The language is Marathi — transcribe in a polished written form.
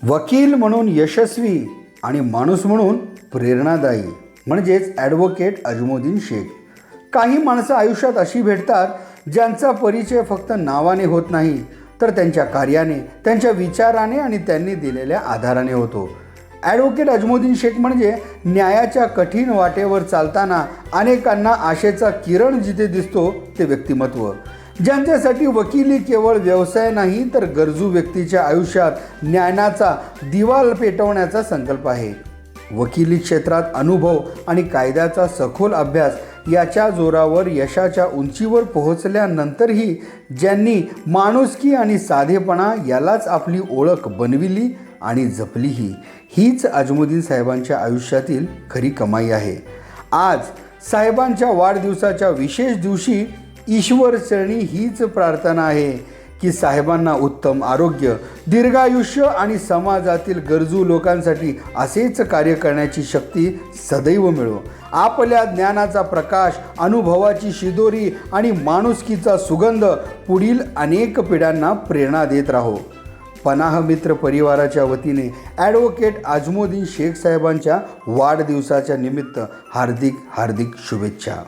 वकील म्हणून यशस्वी आणि माणूस म्हणून प्रेरणादायी म्हणजेच ॲडव्होकेट अजमोदीन शेख. काही माणसं आयुष्यात अशी भेटतात ज्यांचा परिचय फक्त नावाने होत नाही तर त्यांच्या कार्याने, त्यांच्या विचाराने आणि त्यांनी दिलेल्या आधाराने होतो. ॲडव्होकेट अजमोदीन शेख म्हणजे न्यायाच्या कठीण वाटेवर चालताना अनेकांना आशेचा किरण जिथे दिसतो ते व्यक्तिमत्व, ज्यांच्यासाठी वकिली केवळ व्यवसाय नाही तर गरजू व्यक्तीच्या आयुष्यात ज्ञानाचा दिवा पेटवण्याचा संकल्प आहे. वकिली क्षेत्रात अनुभव आणि कायद्याचा सखोल अभ्यास याच्या जोरावर यशाच्या उंचीवर पोहोचल्यानंतरही ज्यांनी माणुसकी आणि साधेपणा यालाच आपली ओळख बनविली आणि जपलीही, हीच अजमोदीन साहेबांच्या आयुष्यातील खरी कमाई आहे. आज साहेबांच्या वाढदिवसाच्या विशेष दिवशी ईश्वरचरणी हीच प्रार्थना आहे की साहेबांना उत्तम आरोग्य, दीर्घायुष्य आणि समाजातील गरजू लोकांसाठी असेच कार्य करण्याची शक्ती सदैव मिळो. आपल्या ज्ञानाचा प्रकाश, अनुभवाची शिदोरी आणि माणुसकीचा सुगंध पुढील अनेक पिढ्यांना प्रेरणा देत राहो. पनाह मित्र परिवाराच्या वतीने ॲडव्होकेट अजमोदीन शेख साहेबांच्या वाढदिवसाच्या निमित्त हार्दिक शुभेच्छा.